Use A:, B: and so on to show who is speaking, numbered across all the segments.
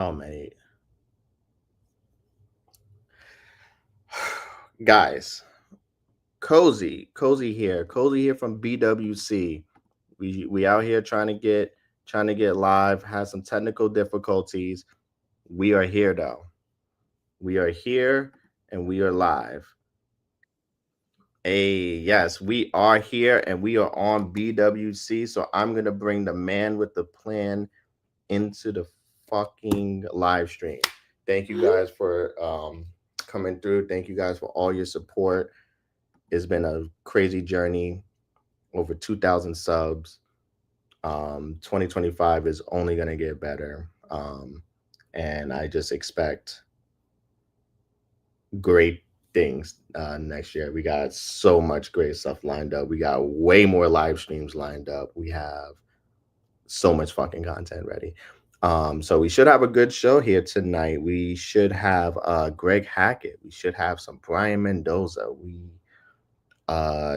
A: Oh, mate. Guys, cozy here from BWC. We out here trying to get live. Had some technical difficulties. We are here though. We are here and we are live. Yes, we are here and we are on BWC. So I'm gonna bring the man with the plan into the fucking live stream. Thank you guys for coming through. Thank you guys for all your support. It's been a crazy journey, over 2,000 subs. 2025 is only going to get better. And I just expect great things next year. We got so much great stuff lined up. We got way more live streams lined up. We have so much fucking content ready. So we should have a good show here tonight. We should have Greg Hackett. We should have some Brian Mendoza. We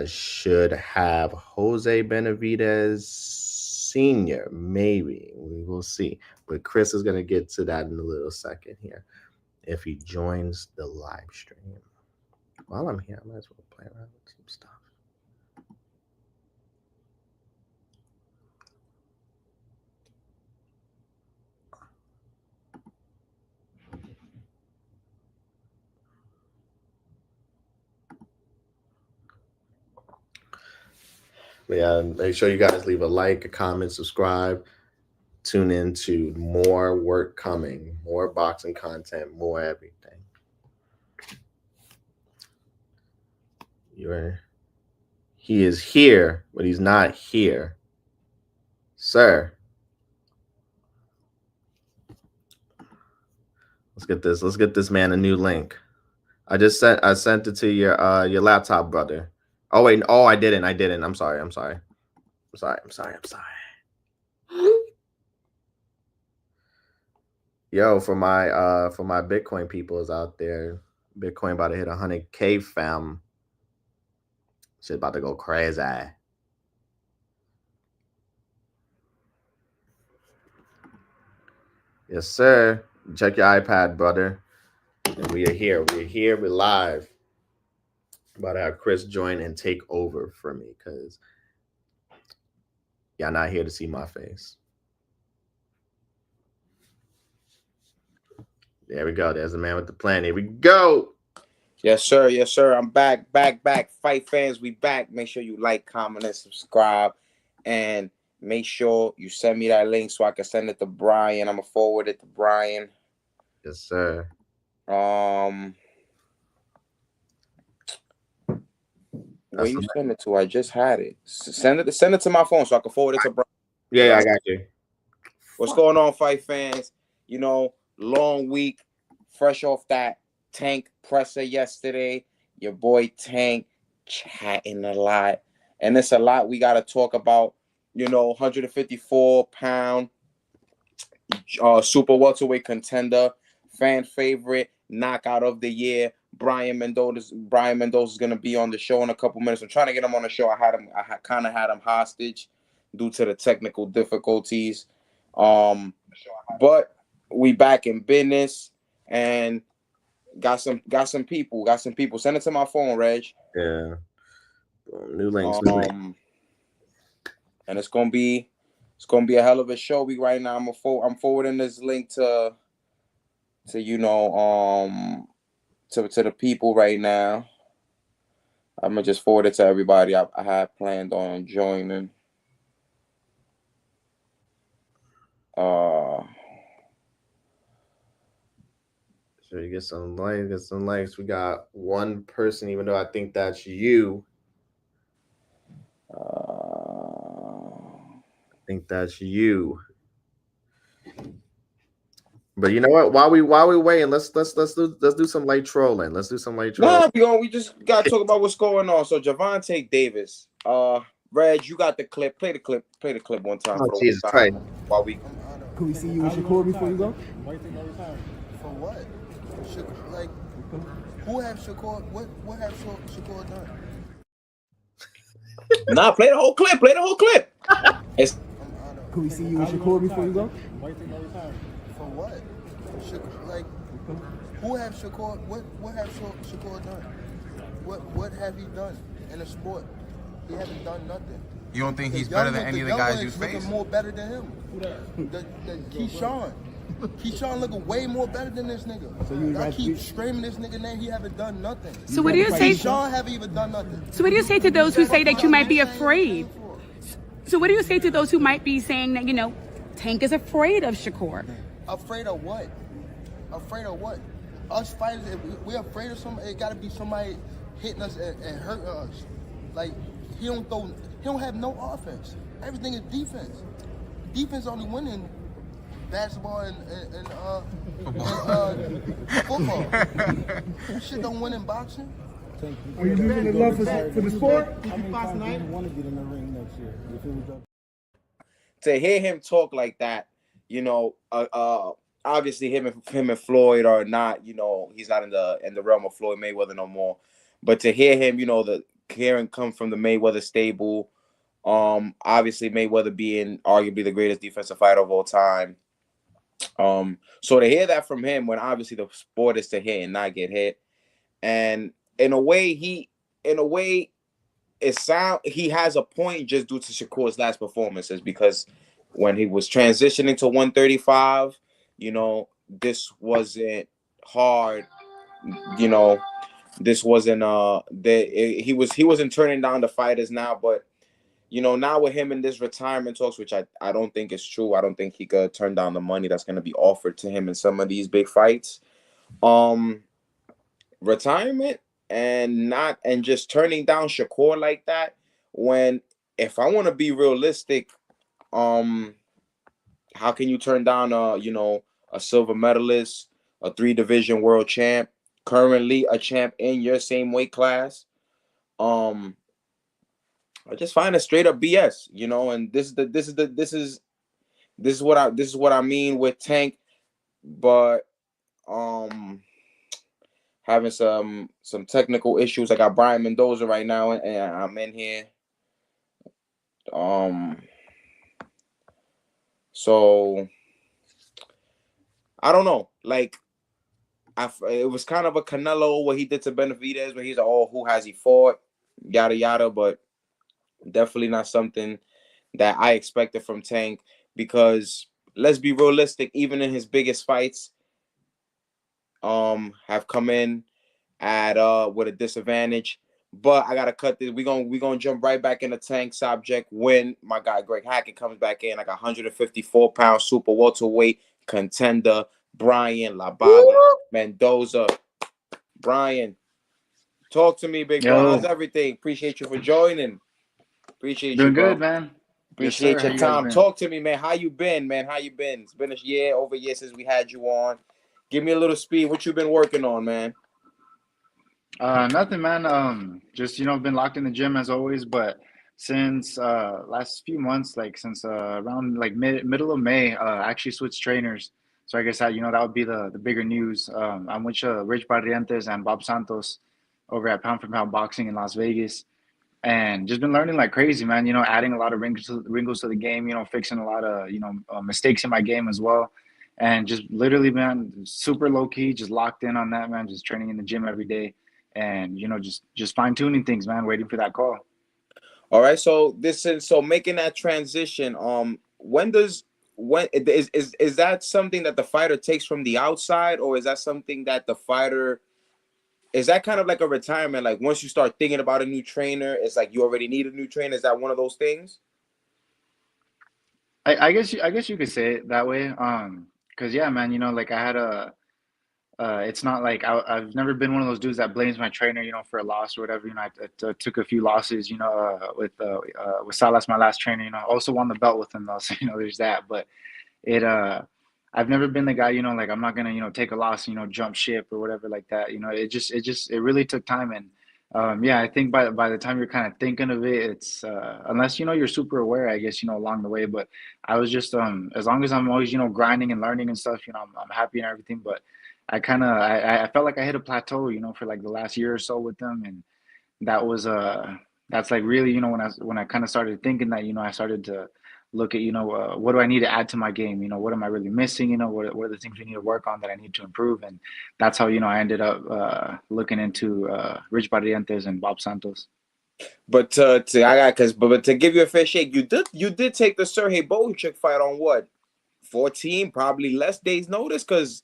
A: should have Jose Benavidez Sr. Maybe. We will see. But Chris is going to get to that in a little second here if he joins the live stream. While I'm here, I might as well play around with some stuff. But yeah, make sure you guys leave a like, a comment, subscribe. Tune in to more work coming, more boxing content, more everything. He is here, but he's not here. Sir. Let's get this man a new link. I sent it to your laptop, brother. Oh wait, I didn't. I'm sorry. Yo, for my Bitcoin peoples out there, Bitcoin about to hit 100K, fam. Shit about to go crazy. Yes, sir. Check your iPad, brother. And we are here. We're live. About to have Chris join and take over for me because y'all not here to see my face. There we go. There's the man with the plan. Here we go.
B: Yes, sir. Yes, sir. I'm back. Fight fans, we back. Make sure you like, comment, and subscribe. And make sure you send me that link so I can send it to Brian. I'm going to forward it to Brian.
A: Yes, sir.
B: Where you send it to? I just had it. Send it to my phone so I can forward it to Brian.
A: Yeah, I got you.
B: What's going on, fight fans? You know, long week, fresh off that Tank presser yesterday. Your boy Tank chatting a lot. And it's a lot we got to talk about. You know, 154-pound super welterweight contender, fan favorite, knockout of the year. Brian Mendoza is going to be on the show in a couple minutes. I'm trying to get him on the show. I kind of had him hostage due to the technical difficulties. But we back in business and got some people. Send it to my phone, Reg.
A: Yeah. New links.
B: And it's gonna be a hell of a show. Right now, I'm forwarding this link to you know to the people right now. I'm gonna just forward it to everybody I had planned on joining.
A: So you get some likes. We got one person, even though I think that's you. I think that's you. But you know what? While we waiting, let's do some light trolling. Let's do some light trolling.
B: Nah, we just gotta talk about what's going on. So Gervonta Davis, Reg, you got the clip. Play the clip one time.
A: Oh, Jesus Christ!
B: While we
C: can we see you with Shakur before you go?
D: For what? Like, who have Shakur? What have Shakur done?
B: Nah, play the whole clip.
C: Can we see you with Shakur before you go?
D: For what? Like, who have Shakur? What have Shakur done? What have he done in the sport? He haven't done nothing.
B: You don't think he's better than any of the guys you face?
D: Looking more better than him. The Keyshawn. Keyshawn looking way more better than this nigga. So I keep screaming this nigga name. He haven't done nothing.
E: So what do you say?
D: Keyshawn haven't even done nothing.
E: So what do you say to those who say that you might be afraid? So what do you say to those who might be saying that, you know, Tank is afraid of Shakur?
D: Afraid of what? Afraid of what? Us fighters, if we're afraid of somebody, it gotta be somebody hitting us and hurting us. Like, he don't have no offense. Everything is defense. Defense only winning basketball and football. Shit don't win in boxing.
C: Are you losing the love for the sport?
B: To hear him talk like that, you know, obviously him and Floyd are not, you know, he's not in the realm of Floyd Mayweather no more. But to hear him, you know, hearing come from the Mayweather stable, obviously Mayweather being arguably the greatest defensive fighter of all time. So to hear that from him when obviously the sport is to hit and not get hit, and in a way he has a point just due to Shakur's last performances, because when he was transitioning to 135, you know, this wasn't hard, you know, this wasn't he wasn't turning down the fighters now, but you know, now with him in this retirement talks, which I don't think is true. I don't think he could turn down the money that's going to be offered to him in some of these big fights. Retirement and just turning down Shakur like that, when if I want to be realistic, how can you turn down you know, a silver medalist, a 3-division world champ, currently a champ in your same weight class? I just find it straight up BS, you know, and this is what I mean with Tank, but having some technical issues. I got Brian Mendoza right now, and I'm in here. So I don't know. Like, it was kind of a Canelo what he did to Benavidez, where he's like, oh, who has he fought? Yada yada, but definitely not something that I expected from Tank, because let's be realistic, even in his biggest fights, have come in at with a disadvantage. But I gotta cut this. We're gonna jump right back into Tank subject when my guy Greg Hackett comes back in. I got 154-pound super welterweight contender Brian La Bala Mendoza. Brian, talk to me, big bro. How's everything? Appreciate you for joining. Appreciate
F: Doing
B: you, bro.
F: good, man.
B: Appreciate your time. Talk to me, man. How you been, man? How you been? It's been over a year since we had you on. Give me a little speed. What you been working on, man?
F: Nothing, man. Just, you know, been locked in the gym as always, but since last few months, like since around like middle of May, I actually switched trainers. So I guess that, you know, that would be the bigger news. I'm with Rich Barrientos and Bob Santos over at Pound for Pound Boxing in Las Vegas, and just been learning like crazy, man. You know, adding a lot of wrinkles to the game. You know, fixing a lot of mistakes in my game as well, and just literally, man, super low key, just locked in on that, man. Just training in the gym every day, and you know, just fine tuning things, man. Waiting for that call.
B: All right, so making that transition. Is that something that the fighter takes from the outside, or is that something that the fighter? Is that kind of like a retirement? Like once you start thinking about a new trainer, it's like you already need a new trainer. Is that one of those things?
F: I guess you could say it that way. Cause yeah, man, you know, like I had it's not like I've never been one of those dudes that blames my trainer, you know, for a loss or whatever. You know, I took a few losses, you know, with Salas, my last trainer. You know, I also won the belt with him though, so you know, there's that. But I've never been the guy, you know, like I'm not gonna, you know, take a loss, you know, jump ship or whatever like that. You know, it really took time, and yeah, I think by the time you're kind of thinking of it, it's unless you know you're super aware, I guess, you know, along the way. But I was just as long as I'm always, you know, grinding and learning and stuff, you know, I'm happy and everything. But I felt like I hit a plateau, you know, for like the last year or so with them, and that was that's like really, you know, when I kind of started thinking that, you know, I started to look at, what do I need to add to my game? What am I really missing? What are the things we need to work on that I need to improve? And that's how, I ended up looking into Rich Barrientos and Bob Santos.
B: But but to give you a fair shake, you did take the Sergey Bohechuk fight on what, 14, probably less days notice, because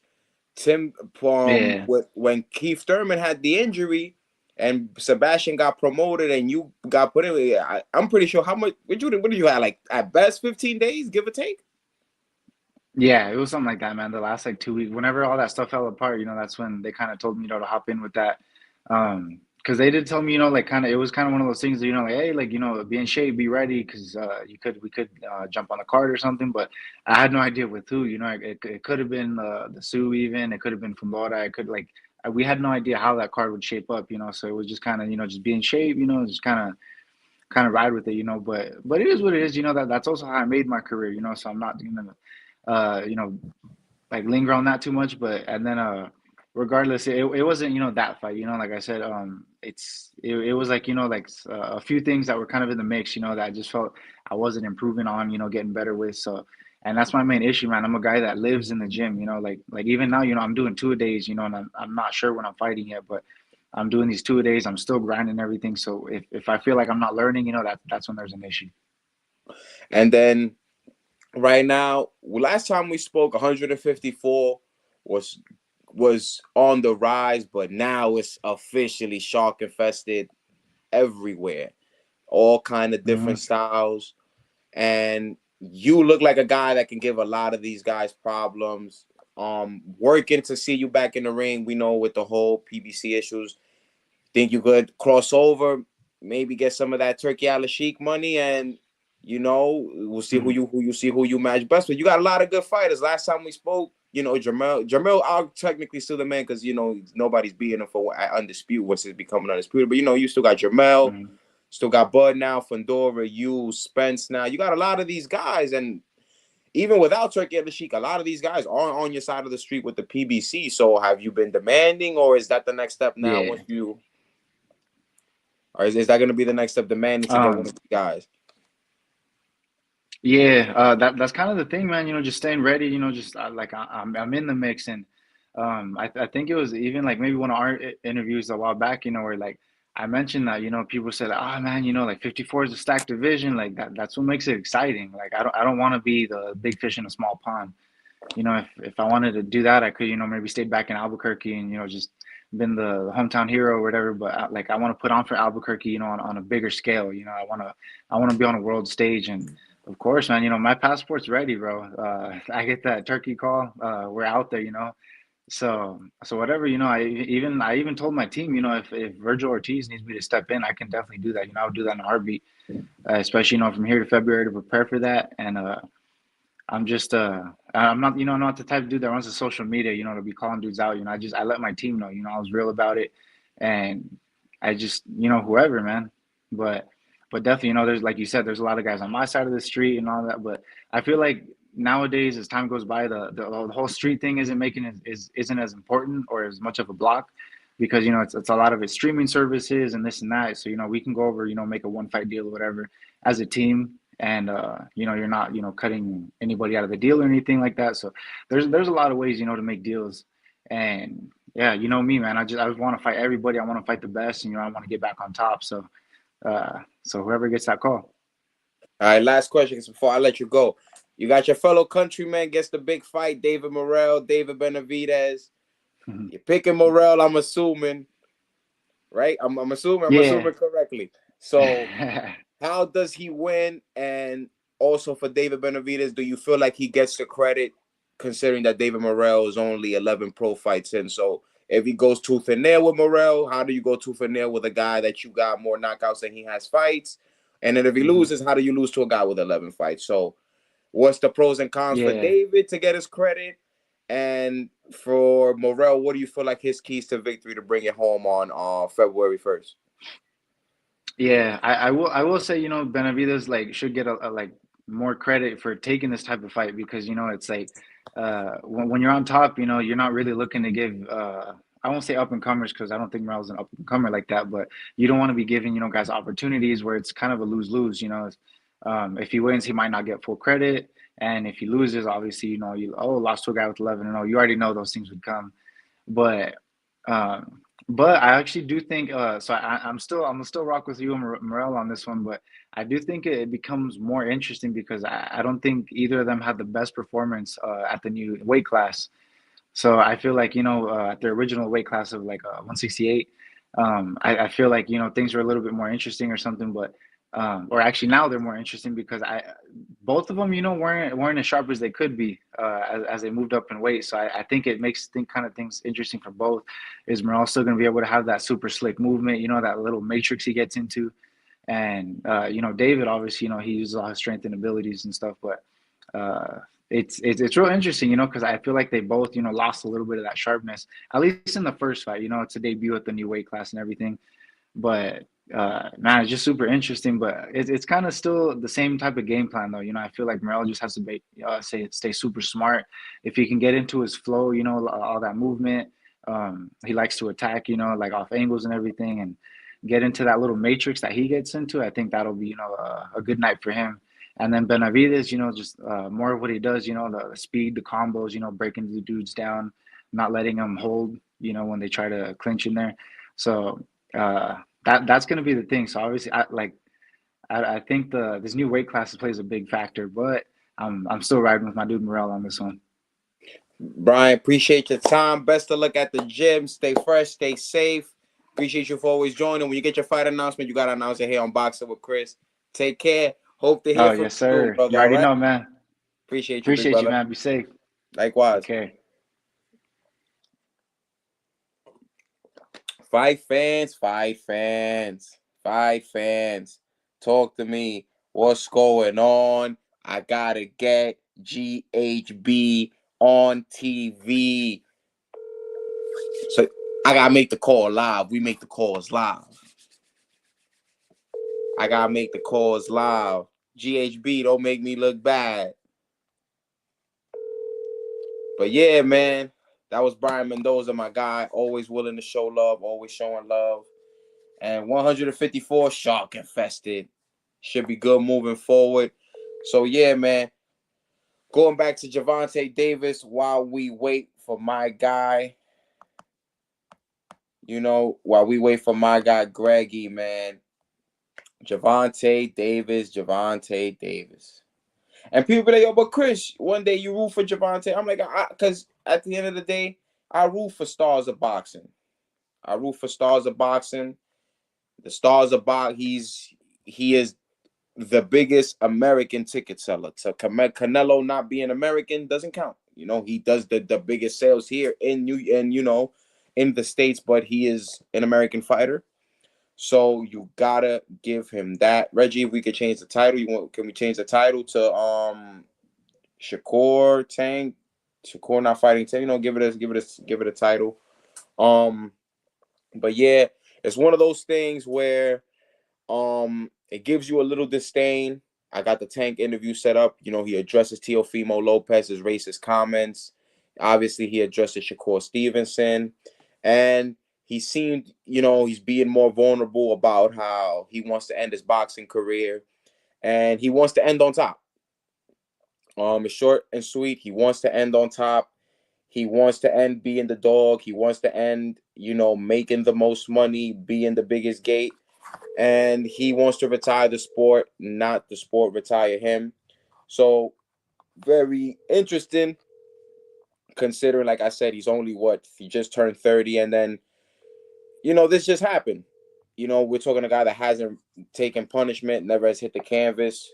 B: Tim
F: Yeah.
B: when Keith Thurman had the injury and Sebastian got promoted and you got put in, I'm pretty sure how much what did you have, like at best 15 days, give or take?
F: Yeah, it was something like that, man. The last like 2 weeks, whenever all that stuff fell apart, that's when they kind of told me, to hop in with that. Because they did tell me, like kind of, it was kind of one of those things that, like, hey, like, be in shape, be ready, because we could jump on the card or something. But I had no idea with who, it could have been the Sioux even, it could have been from Laura. It could we had no idea how that card would shape up, so it was just kind of, just be in shape, just kind of ride with it, but it is what it is, that's also how I made my career, so I'm not gonna uh, you know, like linger on that too much. But and then regardless, it wasn't that fight. Like I said, it was like like a few things that were kind of in the mix. That I just felt I wasn't improving on. Getting better with. So and that's my main issue, man. I'm a guy that lives in the gym. Like even now, I'm doing 2 a days. And I'm not sure when I'm fighting yet, but I'm doing these 2 a days. I'm still grinding everything. So if I feel like I'm not learning, that's when there's an issue.
B: And then right now, last time we spoke, 154 was on the rise, but now it's officially shark infested everywhere. All kind of
F: Hmm.
B: different styles. And you look like a guy that can give a lot of these guys problems. Working to see you back in the ring. We know with the whole PBC issues, think you could cross over, maybe get some of that Turkey Al Sheik money, and we'll see who you match best with. You got a lot of good fighters. Last time we spoke, Jamel are technically still the man, because nobody's beating him for undisputed, what's it becoming undisputed. But you still got Jamel,
F: Hmm.
B: still got Bud now, Fandora, you, Spence now. You got a lot of these guys, and even without Turkey Al Sheik, a lot of these guys are on your side of the street with the PBC. So have you been demanding, or is that the next step now?
F: Yeah.
B: Or is that going to be the next step, demanding to get one
F: Um,
B: of the guys?
F: Yeah, that's kind of the thing, man. Just staying ready. Just like I'm in the mix, and I think it was even like maybe one of our interviews a while back, where like I mentioned that people said, oh man, like 54 is a stacked division, like that's what makes it exciting. Like I don't want to be the big fish in a small pond. If I wanted to do that, I could maybe stayed back in Albuquerque and just been the hometown hero or whatever. But I want to put on for Albuquerque, on a bigger scale. I want to be on a world stage. And of course, man, my passport's ready, bro. I get that turkey call. We're out there, So whatever, I even told my team, if Virgil Ortiz needs me to step in, I can definitely do that. I'll do that in a heartbeat, especially from here to February to prepare for that. And I'm not the type of dude that runs the social media, to be calling dudes out. I let my team know, I was real about it, and I just, whoever, man. But definitely, there's like you said, there's a lot of guys on my side of the street and all that. But I feel like nowadays, as time goes by, the whole street thing isn't as important or as much of a block, because it's a lot of it streaming services and this and that. So we can go over, make a one fight deal or whatever as a team, and you're not cutting anybody out of the deal or anything like that. So there's a lot of ways to make deals. And yeah, me, man, I just want to fight everybody. I want to fight the best, and I want to get back on top. So whoever gets that call.
B: All right, last question before I let you go. You got your fellow countryman gets the big fight, David Morrell, David Benavidez. You're picking Morrell, I'm assuming, right? I'm assuming
F: Yeah.
B: correctly. So how does he win? And also for David Benavidez, do you feel like he gets the credit, considering that David Morrell is only 11 pro fights in? So if he goes tooth and nail with Morrell, how do you go tooth and nail with a guy that you got more knockouts than he has fights? And then if he
F: Hmm.
B: loses, how do you lose to a guy with 11 fights? So what's the pros and cons for
F: Yeah.
B: David to get his credit? And for Morrell, what do you feel like his keys to victory to bring it home on February 1st?
F: Yeah, I will say, Benavidez like should get a like more credit for taking this type of fight, because it's like when you're on top, you're not really looking to give I won't say up and comers, because I don't think Morel's an up and comer like that, but you don't want to be giving guys opportunities where it's kind of a lose lose. If he wins, he might not get full credit, and if he loses, obviously, lost to a guy with 11-0. You already know those things would come, but um, but I actually do think so. I'm gonna still rock with you and Morel on this one, but I do think it becomes more interesting because I don't think either of them had the best performance at the new weight class. So I feel like, at their original weight class of like 168, I feel like, things were a little bit more interesting or something, but or actually now they're more interesting because both of them, weren't as sharp as they could be as they moved up in weight. So I think it makes things interesting for both. Is Morel still going to be able to have that super slick movement, that little matrix he gets into? And David, obviously, he uses all his strength and abilities and stuff, but uh, it's real interesting, because I feel like they both, lost a little bit of that sharpness, at least in the first fight. It's a debut at the new weight class and everything, but man, it's just super interesting. But it's kind of still the same type of game plan, though. I feel like Morel just has to stay super smart. If he can get into his flow, all that movement, he likes to attack, like off angles and everything, and get into that little matrix that he gets into. I think that'll be, a good night for him. And then Benavides, just more of what he does, the speed, the combos, breaking the dudes down, not letting them hold, when they try to clinch in there. So that's going to be the thing. So obviously, I think this new weight class plays a big factor, but I'm still riding with my dude Morel on this one.
B: Brian, appreciate your time. Best of luck at the gym. Stay fresh, stay safe. Appreciate you for always joining. When you get your fight announcement, you got to announce it here on Boxing with Chris. Take care. Hope to hear from
F: Yes, sir.
B: you, brother.
F: You already know, man.
B: Appreciate you, big
F: you,
B: brother.
F: man. Be safe.
B: Likewise.
F: Okay.
B: Fight fans. Talk to me. What's going on? I gotta get GHB on TV. So I gotta make the call live. We make the calls live. I gotta make the calls live. GHB, don't make me look bad. But yeah, man, that was Brian Mendoza, my guy. Always willing to show love, always showing love. And 154 shark infested. Should be good moving forward. So yeah, man. Going back to Gervonta Davis while we wait for my guy. While we wait for my guy Greggy, man. Gervonta Davis. And people be like, yo, but Chris, one day you root for Gervonta. I'm like, because at the end of the day, I root for stars of boxing. The stars of boxing, he is the biggest American ticket seller. So Canelo not being American doesn't count. He does the biggest sales here in the States, but he is an American fighter. So you gotta give him that. Reggie, if we could change the title, can we change the title to Shakur Tank? Shakur not fighting Tank, give it a title. But yeah, it's one of those things where it gives you a little disdain. I got the Tank interview set up. He addresses Teofimo Lopez's racist comments. Obviously, he addresses Shakur Stevenson. And he seemed, he's being more vulnerable about how he wants to end his boxing career. And he wants to end on top. It's short and sweet. He wants to end on top. He wants to end being the dog. He wants to end, making the most money, being the biggest gate. And he wants to retire the sport, not the sport retire him. So very interesting, considering, like I said, he just turned 30, and then, this just happened. We're talking a guy that hasn't taken punishment, never has hit the canvas,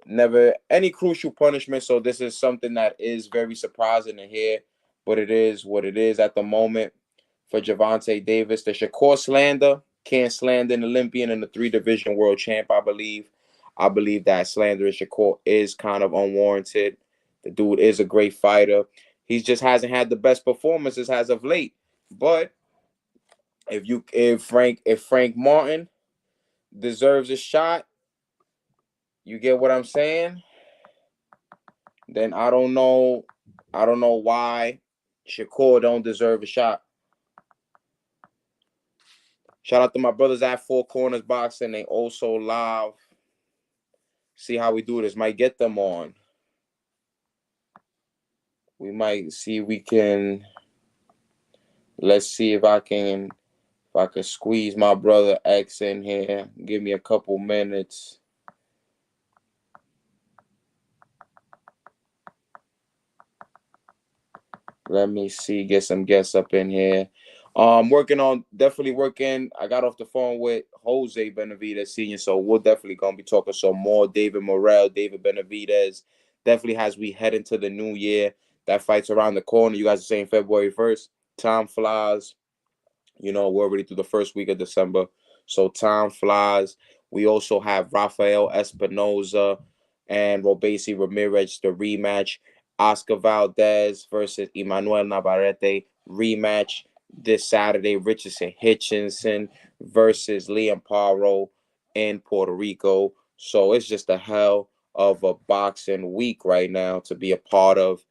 B: never any crucial punishment. So this is something that is very surprising to hear, but it is what it is at the moment for Gervonta Davis. The Shakur slander can't slander an Olympian and the 3-division world champ, I believe. I believe that slander of Shakur is kind of unwarranted. The dude is a great fighter. He just hasn't had the best performances as of late. But if Frank Martin deserves a shot, you get what I'm saying? Then I don't know why Shakur don't deserve a shot. Shout out to my brothers at Four Corners Boxing. They also live. see how we do this. Might get them on. We might see if we can. Let's see if I can squeeze my brother X in here. Give me a couple minutes. Let me see, get some guests up in here. Definitely working. I got off the phone with Jose Benavidez Sr., so we're definitely gonna be talking some more. David Morrell, David Benavidez. Definitely as we head into the new year. That fight's around the corner. You guys are saying February 1st. Time flies. We're already through the first week of December. So time flies. We also have Rafael Espinoza and Robesi Ramirez, the rematch. Oscar Valdez versus Emmanuel Navarrete rematch this Saturday. Richardson Hitchinson versus Liam Paro in Puerto Rico. So it's just a hell of a boxing week right now to be a part of.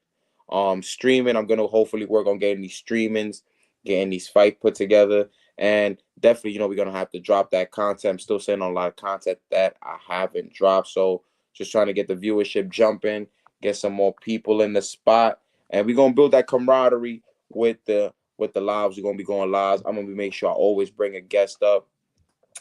B: Streaming, I'm gonna hopefully work on getting these streamings, getting these fights put together, and definitely, we're gonna have to drop that content. I'm still sitting on a lot of content that I haven't dropped, so just trying to get the viewership jumping, get some more people in the spot, and we're gonna build that camaraderie with the lives. We're gonna be going live. I'm gonna make sure I always bring a guest up,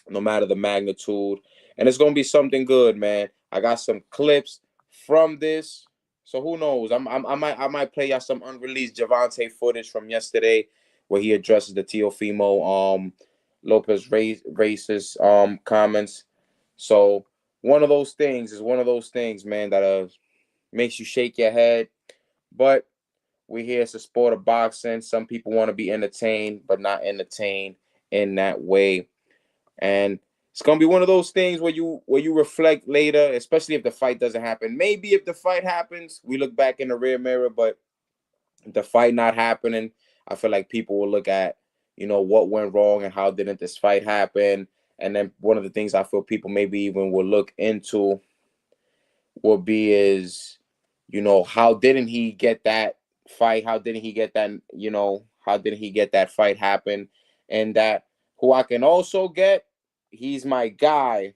B: no matter the magnitude, and it's gonna be something good, man. I got some clips from this. So who knows? I might play y'all some unreleased Gervonta footage from yesterday, where he addresses the Teofimo Lopez racist comments. So one of those things is one of those things, man, that makes you shake your head. But we're here. It's a sport of boxing. Some people want to be entertained, but not entertained in that way. And it's gonna be one of those things where you reflect later, especially if the fight doesn't happen. Maybe if the fight happens, we look back in the rear mirror, but the fight not happening, I feel like people will look at, what went wrong and how didn't this fight happen. And then one of the things I feel people maybe even will look into will be is, how didn't he get that fight? How didn't he get that, how didn't he get that fight happen? And that who I can also get, he's my guy.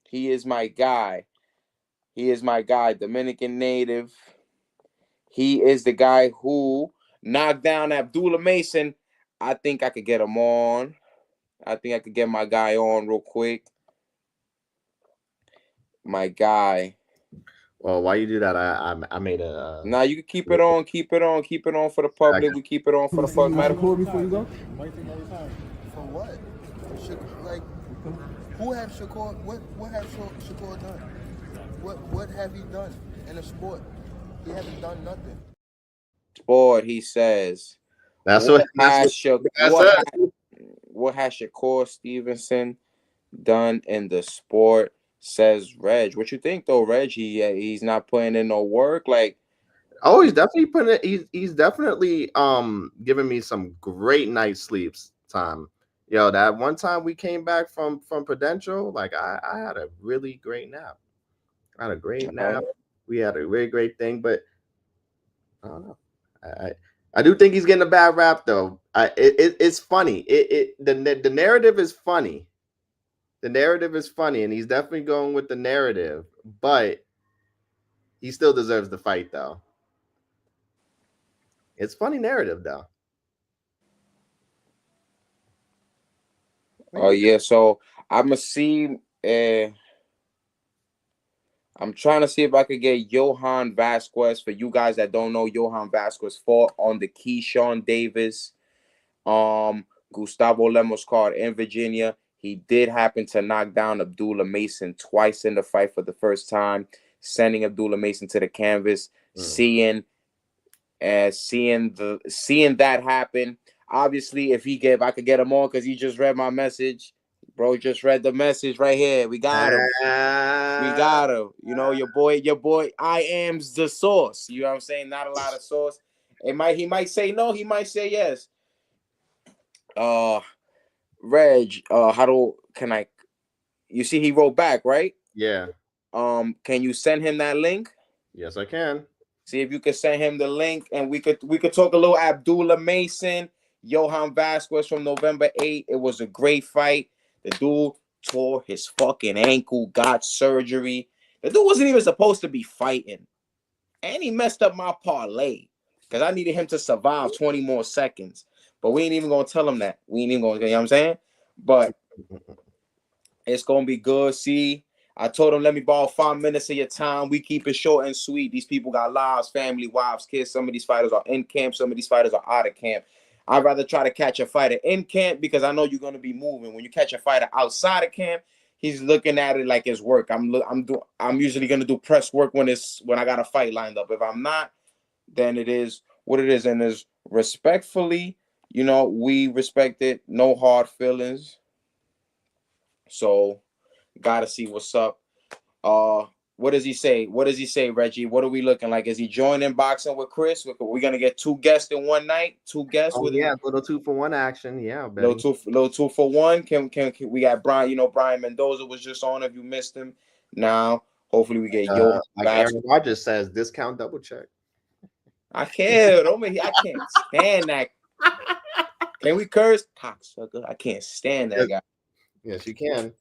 B: He is my guy. He is my guy, Dominican native. He is the guy who knocked down Abdullah Mason. I think I could get him on. I think I could get my guy on real quick. My guy.
A: Well, why you do that? I made a.
B: Now you can keep it on, keep it on, keep it on for the public. We keep it on for the public.
C: Shakur before you go?
D: For what? Like, who have Shakur? What have Shakur done? What have he done in the sport? He hasn't done nothing.
B: Sport, he says.
A: That's
B: what
A: has
B: Shakur Stevenson done in the sport? Says Reg. What you think though, Reg? He's not putting in no work. Like,
A: oh, he's definitely putting it. He's definitely giving me some great night sleeps time. Yo, that one time we came back from Prudential, like I had a really great nap. I had a great nap. We had a really great thing, but I don't know. I do think he's getting a bad rap though. It's funny. The narrative is funny. The narrative is funny, and he's definitely going with the narrative, but he still deserves the fight though. It's funny narrative though.
B: oh yeah, so I'ma see. I'm trying to see if I could get Johan Vasquez. For you guys that don't know, Johan Vasquez fought on the Keyshawn Davis, Gustavo Lemos card in Virginia. He did happen to knock down Abdullah Mason twice in the fight for the first time, sending Abdullah Mason to the canvas, seeing that happen. Obviously, if I could get him on, because he just read my message. Bro just read the message right here. We got him. We got him. Your boy, I am's the sauce. You know what I'm saying? Not a lot of sauce. He might say no, he might say yes. Reg, you see he wrote back, right?
A: Yeah.
B: Can you send him that link?
A: Yes, I can.
B: See if you could send him the link, and we could talk a little Abdullah Mason, Johan Vasquez from November 8th. It was a great fight. The dude tore his fucking ankle, got surgery, The dude wasn't even supposed to be fighting. And he messed up my parlay because I needed him to survive 20 more seconds. But we ain't even going to tell him that. We ain't even going to, you know what I'm saying? But it's going to be good. See, I told him, let me borrow 5 minutes of your time. We keep it short and sweet. These people got lives, family, wives, kids. Some of these fighters are in camp. Some of these fighters are out of camp. I'd rather try to catch a fighter in camp because I know you're going to be moving. When you catch a fighter outside of camp, he's looking at it like it's work. I'm usually gonna do press work when I got a fight lined up. If I'm not, then it is what it is, and is respectfully, we respect it. No hard feelings. So, gotta see what's up. What does he say? What does he say, Reggie? What are we looking like? Is he joining boxing with Chris? We're gonna get 2 guests in one night. 2 guests
A: Oh
B: with
A: yeah, little 2-for-1 action. Yeah,
B: little
A: buddy.
B: two for one. Can we got Brian? Brian Mendoza was just on. If you missed him, now hopefully we get Yo
A: Like
B: back.
A: Aaron Rodgers says, discount double check.
B: I can't. I can't stand that. Can we curse? Cocksucker. I can't stand that guy.
A: Yes, you can.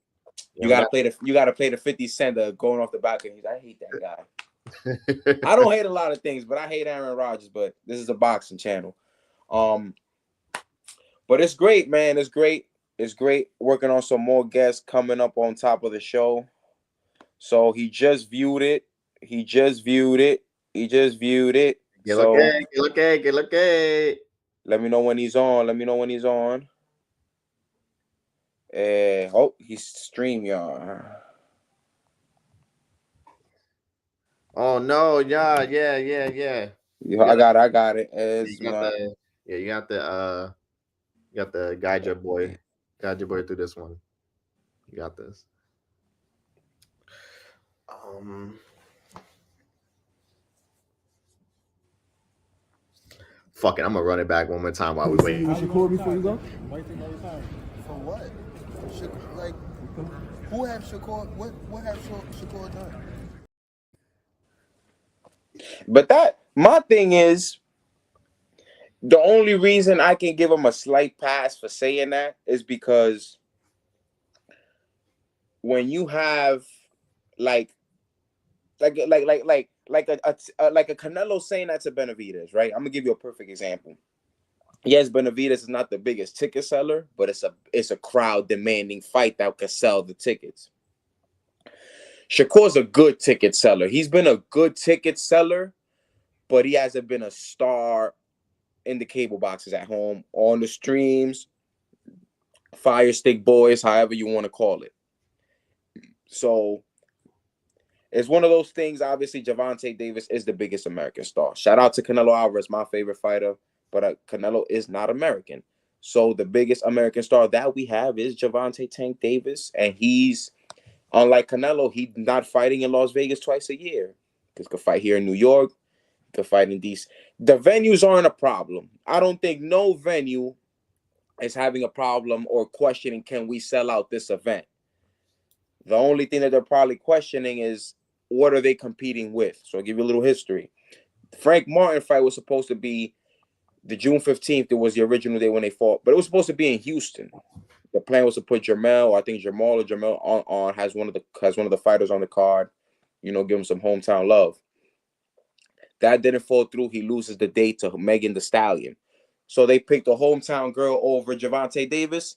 B: You gotta play the 50 Cent going off the balcony. I hate that guy. I don't hate a lot of things, but I hate Aaron Rodgers. But this is a boxing channel. But it's great, man. It's great. It's great working on some more guests coming up on top of the show. So he just viewed it.
A: Get
B: So
A: okay.
B: let me know when he's on. He's StreamYard.
A: Oh no, yeah.
B: I got it.
A: You got the guide your boy through this one. You got this. Fuck it, I'm gonna run it back one more time while we wait.
C: Shakur before you go?
D: For what? Like, who have Shakur? What have Shakur done?
B: But my thing is, the only reason I can give him a slight pass for saying that is because when you have like a Canelo saying that to Benavidez, right? I'm gonna give you a perfect example. Yes, Benavidez is not the biggest ticket seller, but it's a crowd demanding fight that could sell the tickets. Shakur's a good ticket seller. He's been a good ticket seller, but he hasn't been a star in the cable boxes at home, on the streams, Fire Stick Boys, however you want to call it. So it's one of those things. Obviously, Gervonta Davis is the biggest American star. Shout out to Canelo Alvarez, my favorite fighter, but Canelo is not American. So the biggest American star that we have is Gervonta Tank Davis, and he's, unlike Canelo, he's not fighting in Las Vegas twice a year. He could fight here in New York, could fight in DC. The venues aren't a problem. I don't think no venue is having a problem or questioning, can we sell out this event? The only thing that they're probably questioning is, what are they competing with? So I'll give you a little history. The Frank Martin fight was supposed to be the June 15th. It was the original day when they fought, but it was supposed to be in Houston. The plan was to put Jamal on has one of the fighters on the card, give him some hometown love. That didn't fall through. He loses the date to Megan Thee Stallion. So they picked a hometown girl over Gervonta Davis,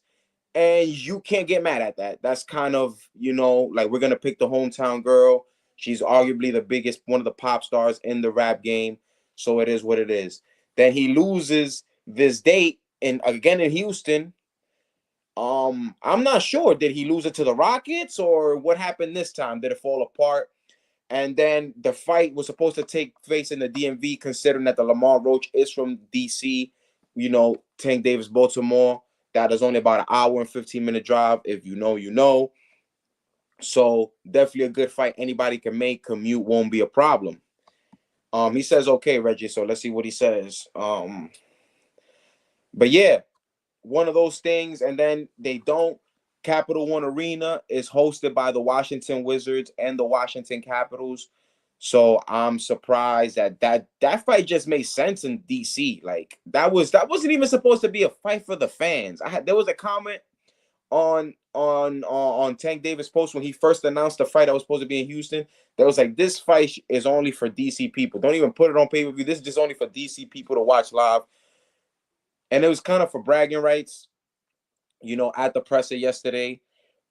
B: and you can't get mad at that. That's kind of, like, we're going to pick the hometown girl. She's arguably the biggest, one of the pop stars in the rap game. So it is what it is. Then he loses this date again in Houston. I'm not sure. Did he lose it to the Rockets, or what happened this time? Did it fall apart? And then the fight was supposed to take place in the DMV, considering that the Lamar Roach is from DC, Tank Davis, Baltimore. That is only about an hour and 15-minute drive. If you know, you know. So definitely a good fight. Anybody can make. Commute won't be a problem. He says, okay, Reggie. So let's see what he says. But yeah, one of those things. And then they don't. Capital One Arena is hosted by the Washington Wizards and the Washington Capitals. So I'm surprised that fight just made sense in DC. Like that wasn't even supposed to be a fight for the fans. There was a comment on Tank Davis post when he first announced the fight that was supposed to be in Houston. That was like, this fight is only for DC people. Don't even put it on pay per view. This is just only for DC people to watch live. And it was kind of for bragging rights. At the presser yesterday,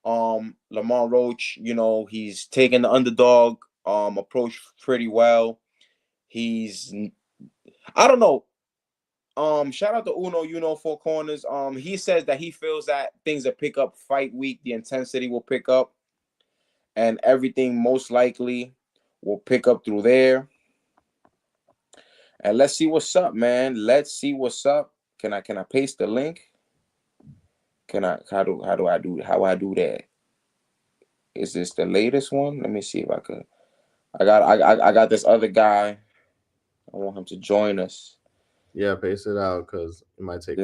B: Lamont Roach, he's taking the underdog approach pretty well. He's, I don't know. Shout out to Uno, Four Corners. He says that he feels that things will pick up fight week, the intensity will pick up, and everything most likely will pick up through there. And let's see what's up, man. Let's see what's up. Can I paste the link? How do I do that? Is this the latest one? Let me see if I could. I got this other guy. I want him to join us.
A: Yeah, paste it out because it might take.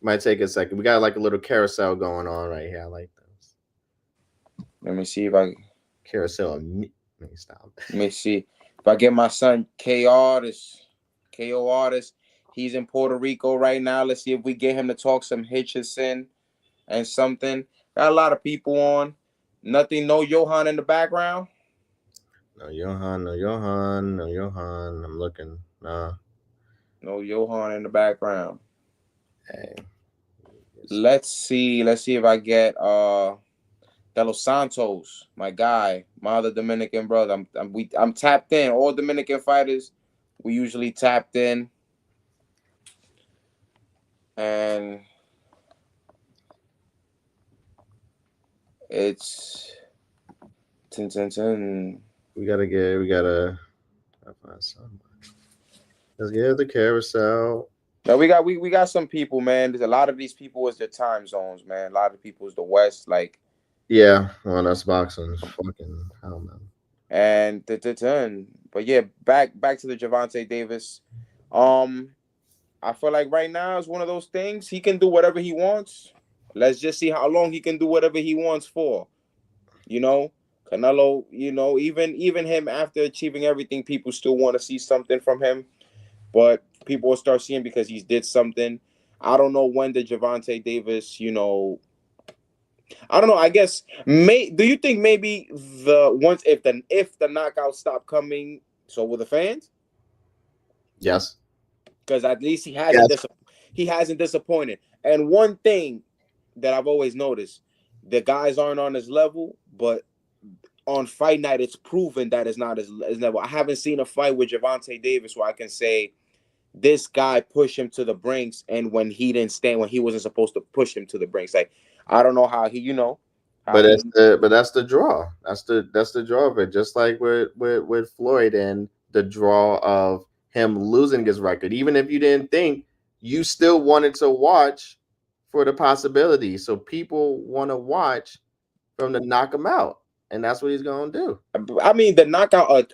B: Might
A: take a second. We got like a little carousel going on right here. I like this.
B: Let me see if I
A: carousel. Let me stop.
B: Let me see if I get my son KO Artist. He's in Puerto Rico right now. Let's see if we get him to talk some Hitchison and something. Got a lot of people on. Nothing. No Johan in the background.
A: No Johan. I'm looking. Nah.
B: No Johan in the background.
A: Hey.
B: Let's see if I get De Los Santos, my guy, my other Dominican brother. I'm tapped in. All Dominican fighters, we usually tapped in. And it's 10.
A: We gotta find somebody. Let's get the carousel.
B: No, we got some people, man. There's a lot of these people is their time zones, man. A lot of people is the West, like.
A: Yeah, well, that's boxing. Fucking hell, man.
B: And but yeah, back to the Gervonta Davis. I feel like right now is one of those things. He can do whatever he wants. Let's just see how long he can do whatever he wants for. Canelo, even him after achieving everything, people still want to see something from him. But people will start seeing because he's did something. I don't know when the Gervonta Davis, I don't know. I guess do you think maybe if the knockouts stop coming, so will the fans?
A: Yes.
B: Because at least he hasn't disappointed. And one thing that I've always noticed, the guys aren't on his level, but on fight night, it's proven that it's not his level. I haven't seen a fight with Gervonta Davis where I can say this guy pushed him to the brinks, and when he wasn't supposed to push him to the brinks. Like, I don't know how he,
A: but that's the draw. That's the draw of it. Just like with Floyd and the draw of him losing his record. Even if you didn't think, you still wanted to watch for the possibility. So people want to watch from the knock him out, and that's what he's gonna do.
B: I mean, the knockout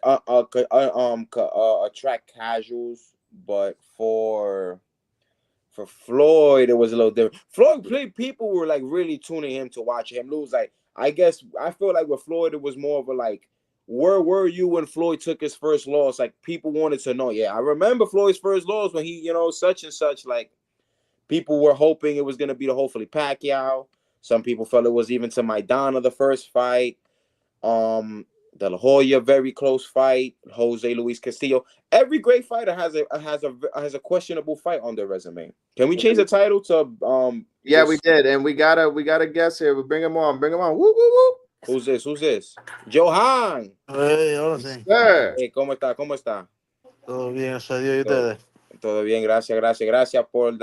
B: attract casuals, but for Floyd, it was a little different. Floyd people were like really tuning him to watch him lose. Like, I guess I feel like with Floyd, it was more of a like, where were you when Floyd took his first loss? Like, people wanted to know. Yeah, I remember Floyd's first loss when he, such and such. Like, people were hoping it was gonna be hopefully Pacquiao. Some people felt it was even to Maidana, the first fight. De La Hoya, very close fight. Jose Luis Castillo. Every great fighter has a questionable fight on their resume. Can we change the title to
A: Yeah, we did, and we got a guest here. We bring him on. Woo, woo, woo.
B: Who's this? Johan.
G: Hey, ahora sí.
B: Hey, ¿cómo está?
G: Todo bien, gracias a Dios. ¿Y ustedes?
B: Todo bien, gracias por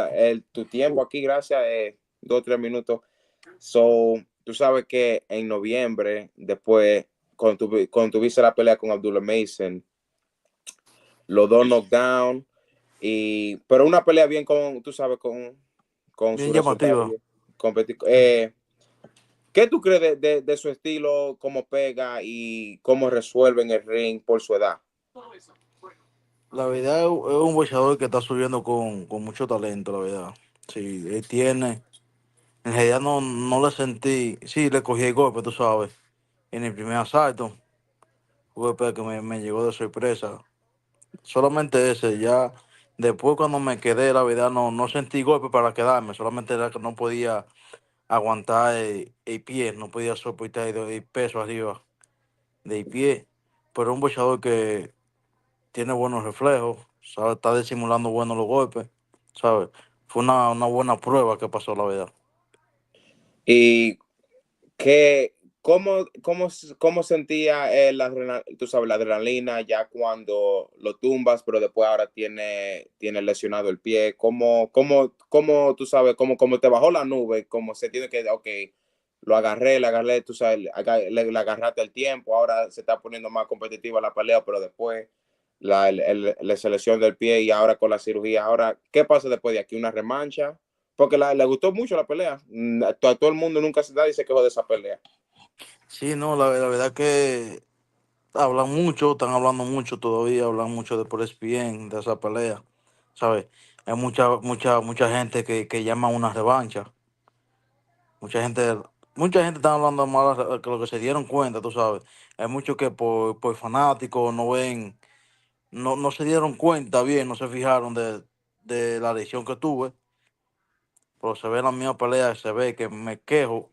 B: tu tiempo aquí, gracias. 2 o 3 minutos. So, tú sabes que en noviembre, después, cuando tuviste la pelea con Abdullah Mason, los dos knockdown, pero una pelea bien tú sabes, con
G: bien llamativa.
B: ¿Qué tú crees de su estilo, cómo pega y cómo resuelve en el ring por su edad?
G: La verdad es un boxeador que está subiendo con mucho talento, la verdad. Sí, él tiene. En realidad no le sentí. Sí, le cogí el golpe, tú sabes. En el primer asalto. Un golpe que me llegó de sorpresa. Solamente ese, ya Después cuando me quedé, la verdad, no sentí golpe para quedarme, solamente era que no podía aguantar el pie, no podía soportar el peso arriba del pie. Pero un boxeador que tiene buenos reflejos, ¿sabe? Está disimulando buenos los golpes, ¿sabes? Fue una buena prueba que pasó, la verdad.
B: Y que, cómo sentía tú sabes, la adrenalina ya cuando lo tumbas, pero después ahora tiene lesionado el pie? Tú sabes, cómo te bajó la nube? ¿Cómo se tiene que, ok, le agarré, tú sabes, le agarraste el tiempo, ahora se está poniendo más competitiva la pelea, pero después la selección del pie y ahora con la cirugía, ahora, ¿qué pasa después de aquí? ¿Una remancha? Porque le gustó mucho la pelea. A todo el mundo nunca nadie se quejó de esa pelea.
G: Sí, no, la verdad que hablan mucho, están hablando mucho todavía, hablan mucho de por ESPN, de esa pelea, ¿sabes? Hay mucha gente que llama una revancha. Mucha gente, mucha gente está hablando mal, que lo que se dieron cuenta, tú sabes. Hay muchos que por fanáticos no ven, no se dieron cuenta bien, no se fijaron de la lesión que tuve, pero se ve en la misma pelea, se ve que me quejo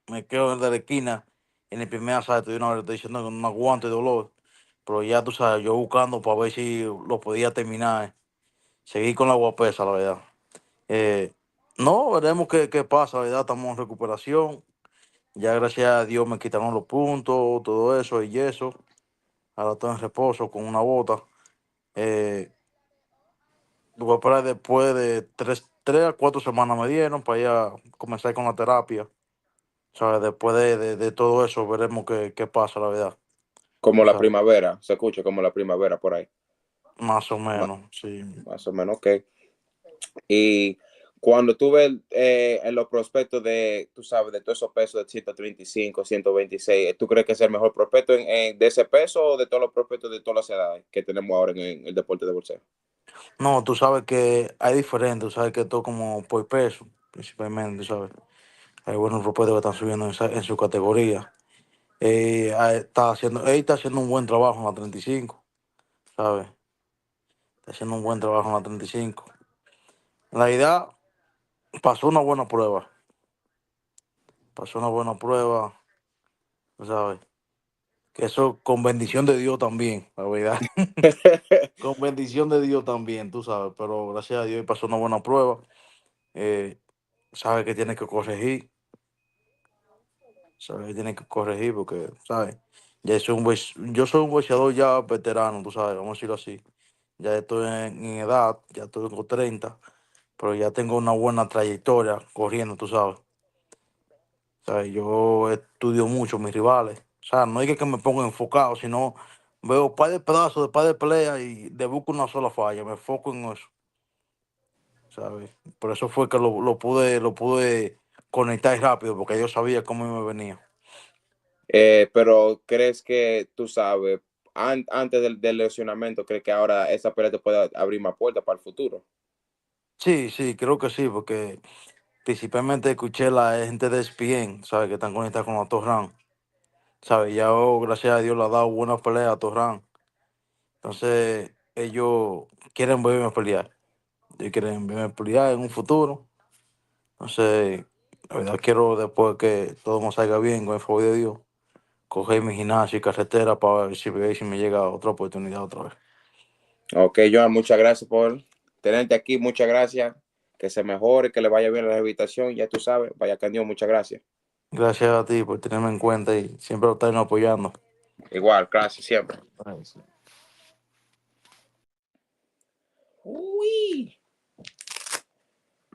G: de la esquina en el primer asalto, y una vez estoy diciendo que no aguanto el dolor, pero ya tú sabes, yo buscando para ver si lo podía terminar, seguir con la guapesa, la verdad. Eh, no, veremos qué pasa, la verdad, estamos en recuperación. Ya gracias a Dios me quitaron los puntos, todo eso y eso. Ahora estoy en reposo con una bota. Eh, Voy a esperar después de 3 a 4 semanas me dieron para ya comenzar con la terapia. ¿Sabes? Después de todo eso veremos qué pasa, la verdad.
B: Como
G: Tú
B: la
G: sabes,
B: primavera, se escucha como la primavera por ahí.
G: más o
B: Más,
G: menos, sí.
B: más o menos, ok. Y cuando tú ves en los prospectos de, tú sabes, de todos esos pesos de 135, 126, ¿tú crees que es el mejor prospecto de ese peso o de todos los prospectos de todas las edades que tenemos ahora en el deporte de boxeo?
G: No, tú sabes que hay diferentes, tú sabes que todo como por peso, principalmente, tú sabes. Hay buenos prospectos que están subiendo en su categoría. Él está haciendo un buen trabajo en la 35, ¿sabes? Está haciendo un buen trabajo en la 35. En realidad, pasó una buena prueba. Pasó una buena prueba, tú ¿sabes? Que eso con bendición de Dios también, la verdad. Con bendición de Dios también, tú sabes. Pero gracias a Dios pasó una buena prueba. Eh, Sabe que tiene que corregir. Sabe que tiene que corregir porque, ¿sabes? Yo soy un boxeador ya veterano, tú sabes, vamos a decirlo así. Ya estoy en edad, ya tengo 30, pero ya tengo una buena trayectoria corriendo, tú sabes. O sea, yo estudio mucho mis rivales. O sea, no es que me ponga enfocado, sino veo par de pedazos de par de peleas y de busco una sola falla. Me enfoco en eso, ¿sabes? Por eso fue que lo pude conectar rápido, porque yo sabía cómo me venía.
B: Pero ¿crees que tú sabes, antes del lesionamiento, crees que ahora esa pelea te puede abrir más puertas para el futuro?
G: Sí, sí, creo que sí, porque principalmente escuché la gente de ESPN, ¿sabes? Que están conectados con la Torran, ¿sabes? Ya, gracias a Dios, le ha dado buena pelea a Torran. Entonces, ellos quieren verme pelear. Ellos quieren verme pelear en un futuro. Entonces, la verdad quiero después que todo me salga bien, con el favor de Dios, coger mi gimnasio y carretera para ver si me llega otra oportunidad otra vez.
B: Ok, Joan, muchas gracias por tenerte aquí, muchas gracias. Que se mejore, que le vaya bien la rehabilitación, ya tú sabes, vaya candido, muchas gracias.
G: Gracias a ti por tenerme en cuenta y siempre estarnos apoyando.
B: Igual, gracias siempre.
G: Ay, sí.
B: Uy.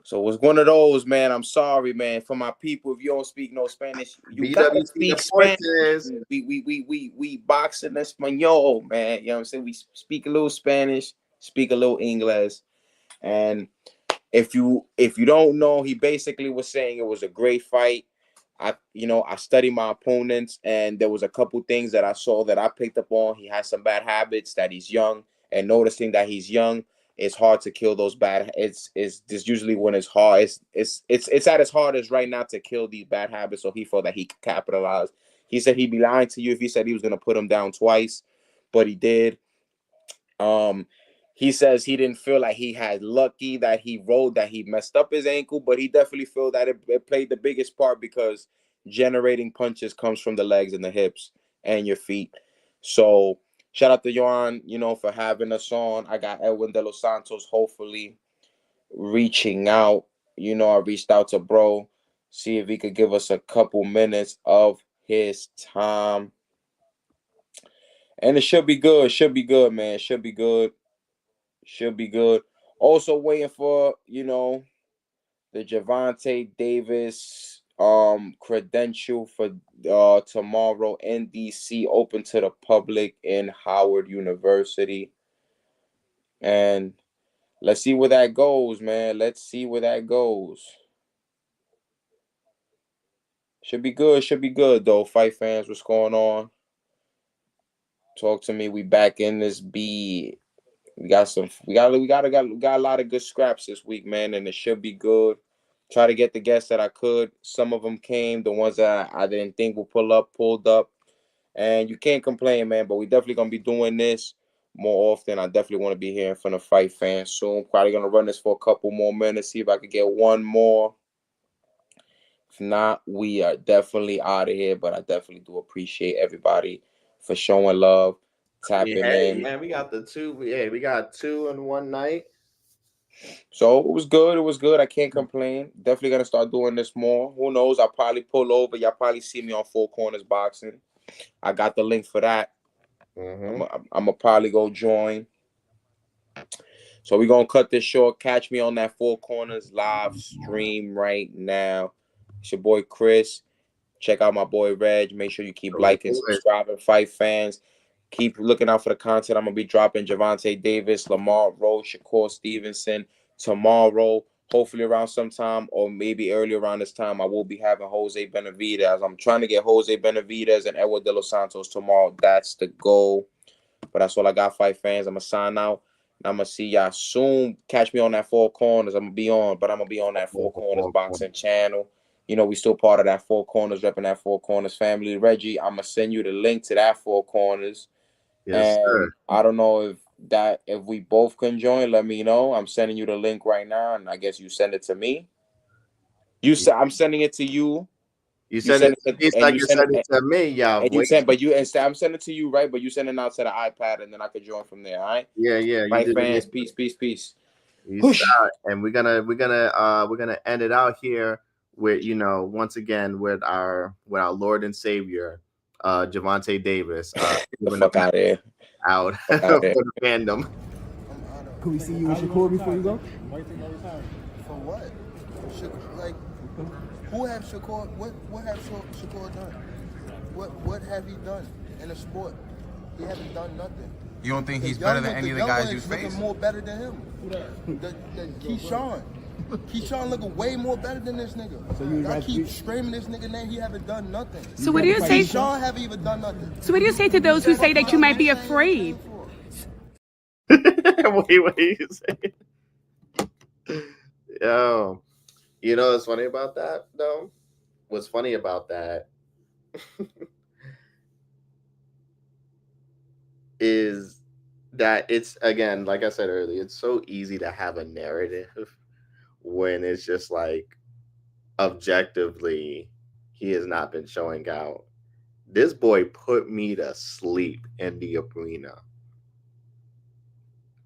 B: So it was one of those, man. I'm sorry, man. For my people, if you don't speak no Spanish, you gotta
A: BWC
B: speak Spanish.
A: Deportes.
B: We box in Espanol, man. You know what I'm saying? We speak a little Spanish, speak a little English, and if you don't know, he basically was saying it was a great fight. I studied my opponents, and there was a couple things that I saw that I picked up on. He has some bad habits, that he's young, and noticing that he's young, it's hard to kill those bad. It's just usually when it's hard. It's at his hardest right now to kill these bad habits. So he felt that he could capitalize. He said he'd be lying to you if he said he was gonna put him down twice, but he did. Um, He says he didn't feel like he had lucky that he messed up his ankle, but he definitely feel that it played the biggest part because generating punches comes from the legs and the hips and your feet. So shout out to Yohan, for having us on. I got Edwin De Los Santos hopefully reaching out. I reached out to bro, see if he could give us a couple minutes of his time. And it should be good. Should be good, man. Should be good. Should be good. Also waiting for, the Gervonta Davis credential for tomorrow, NDC open to the public in Howard University. And let's see where that goes, man. Let's see where that goes. Should be good. Should be good though. Fight fans, what's going on? Talk to me. We back in this beat. We got a lot of good scraps this week, man, and it should be good. Try to get the guests that I could. Some of them came. The ones that I didn't think would pulled up. And you can't complain, man. But we definitely gonna be doing this more often. I definitely want to be here in front of fight fans soon. Probably gonna run this for a couple more minutes. See if I could get one more. If not, we are definitely out of here. But I definitely do appreciate everybody for showing love, tapping
A: Hey,
B: in.
A: man, we got the two. Yeah, we got two in one night.
B: So it was good. It was good. I can't complain. Definitely gonna start doing this more. Who knows? I'll probably pull over. Y'all probably see me on Four Corners Boxing. I got the link for that.
A: Mm-hmm.
B: I'm gonna probably go join. So we're gonna cut this short. Catch me on that Four Corners live stream right now. It's your boy Chris. Check out my boy Reg. Make sure you keep liking, subscribing. Fight fans. Keep looking out for the content. I'm gonna be dropping Gervonta Davis, Lamar Rowe, Shakur Stevenson tomorrow. Hopefully around sometime or maybe early around this time, I will be having Jose Benavidez. I'm trying to get Jose Benavidez and Edward De Los Santos tomorrow. That's the goal. But that's all I got, fight fans. I'm gonna sign out. And I'm gonna see y'all soon. Catch me on that Four Corners. I'm gonna be on that Four Corners boxing channel. We still part of that Four Corners, repping that Four Corners family. Reggie, I'm gonna send you the link to that Four Corners.
A: Yes,
B: And
A: sir.
B: I don't know if we both can join. Let me know. I'm sending you the link right now, and I guess you send it to me. You said I'm sending it to you.
A: You send it to me, it's like you send it to me, y'all.
B: And you send, but you instead I'm sending it to you, right? But you send it out to the iPad, and then I could join from there. All right.
A: Yeah, you
B: Right,
A: did
B: fans.
A: it.
B: Peace.
A: And we're gonna end it out here with once again with our Lord and Savior, Gervonta Davis,
B: the fuck out of here.
A: Out for the fandom.
C: Can we see you with Shakur before you go?
D: For what? Like, who have Shakur? What have Shakur done? What have he done in the sport? He hasn't done nothing.
B: You don't think he's better than any of the guys you face?
D: More better than him. The Keyshawn. Keyshawn looking way more better than this nigga. So I keep screaming this nigga name. He haven't done nothing.
E: So what do you say?
D: Keyshawn haven't even done nothing.
E: So what do you say to those who say that you might be afraid?
A: What you say? Yo, what's funny about that though? What's funny about that is that it's, again, like I said earlier, it's so easy to have a narrative when it's just like objectively he has not been showing out. This boy put me to sleep in the arena.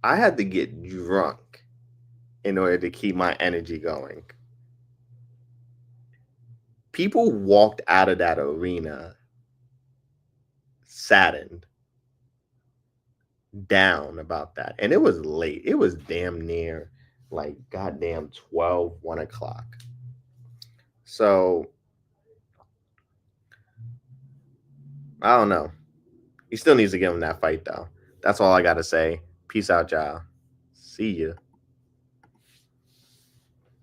A: I had to get drunk in order to keep my energy going. People walked out of that arena saddened, down about that. And it was late. It was damn near like goddamn 12, 1 o'clock. So I don't know. He still needs to give him that fight though. That's all I gotta say. Peace out, y'all. See ya.